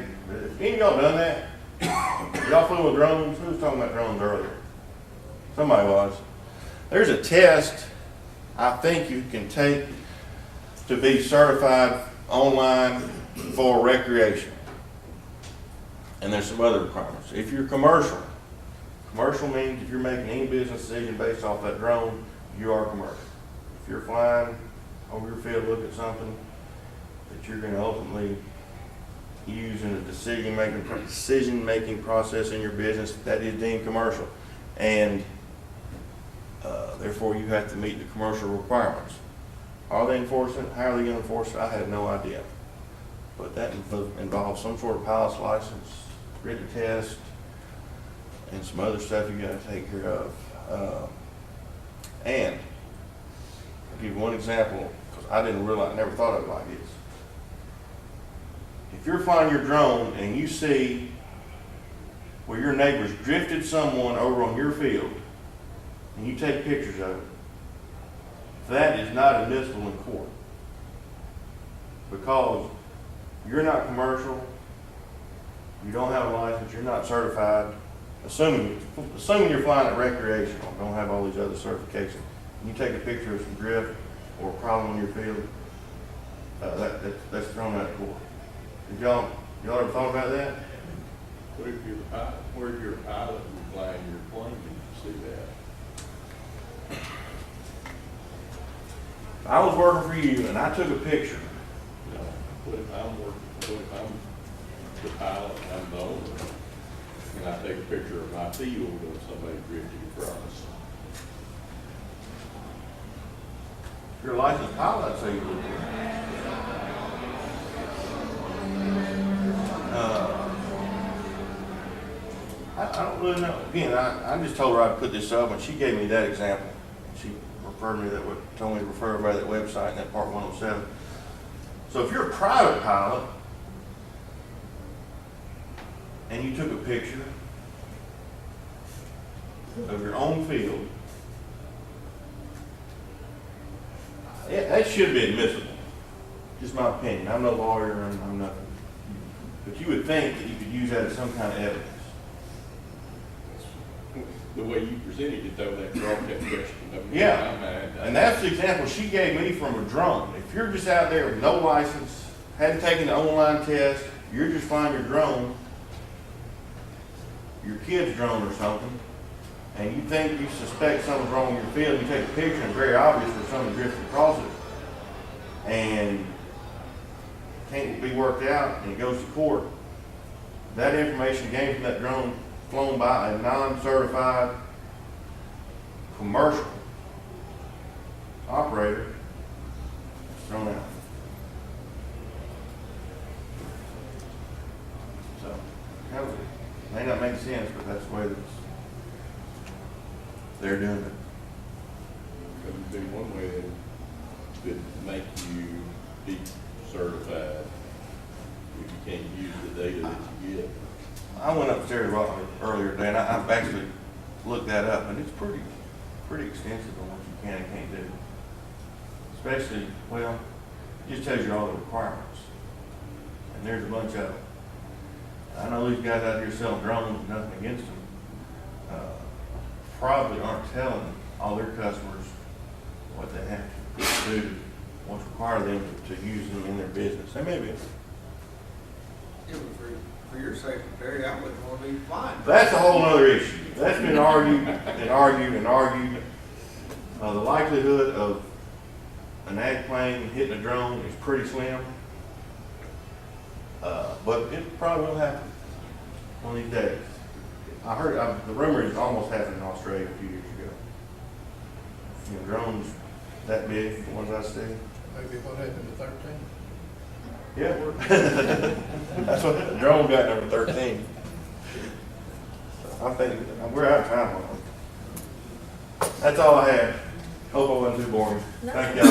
Any of y'all done that? Y'all flew with drones? Who was talking about drones earlier? Somebody was. There's a test I think you can take to be certified online for recreation. And there's some other requirements. If you're commercial means if you're making any business decision based off that drone, you are commercial. If you're flying over your field, look at something that you're going to ultimately use in a decision-making process in your business, that is deemed commercial. And therefore, you have to meet the commercial requirements. Are they enforcing it? How are they going to enforce it? I have no idea. But that involves some sort of pilot's license, written test, and some other stuff you got to take care of. And I'll give you one example, because I never thought of it like this. If you're flying your drone and you see where your neighbor's drifted someone over on your field, and you take pictures of it, that is not admissible in court. Because you're not commercial, you don't have a license, you're not certified, assuming you're flying at recreational, don't have all these other certifications, and you take a picture of some drift or a problem on your field, that's thrown out of court. Did y'all ever thought about that? What if you're a pilot and flying your plane, did you see that? I was working for you and I took a picture. No, what if I'm the pilot and I'm the owner, and I take a picture of my field of somebody drifting across? If you're a licensed pilot, I'd say you would. I don't really know. Again, I just told her I'd put this up, and she gave me that example. She told me to refer everybody to that website and that Part 107. So if you're a private pilot and you took a picture of your own field, that should be admissible. Just my opinion. I'm no lawyer and I'm nothing. But you would think that you could use that as some kind of evidence. The way you presented it, though, that brought that question up. Yeah, and that's the example she gave me from a drone. If you're just out there with no license, hadn't taken the online test, you're just flying your drone, your kid's drone or something, and you think you suspect something's wrong with your field, you take a picture and it's very obvious that something drifted across it, and can't be worked out, and it goes to court, that information gained from that drone flown by a non-certified commercial operator, it's thrown out. So, it may not make sense, but that's the way they're doing it. Could be one way be certified if you can't use the data that you get? I went upstairs earlier today, and I've actually looked that up, and it's pretty extensive on what you can and can't do. Especially, well, it just tells you all the requirements, and there's a bunch of them. I know these guys out here selling drones, nothing against them, probably aren't telling all their customers what they have to do, what's required of them to use them in their business. They may be. Yeah, but for your safety, Barry, I wouldn't want to be flying. That's a whole other issue. That's been argued and argued and argued. The likelihood of an ag plane hitting a drone is pretty slim. But it probably will happen one of these days. I heard, the rumor is almost happened in Australia a few years ago. You know, drones that big, the ones I see. Maybe what happened to 13? Yeah, that's what, the drone got number 13. I think, we're out of time on it. That's all I have. Hope I wasn't too boring. Thank y'all.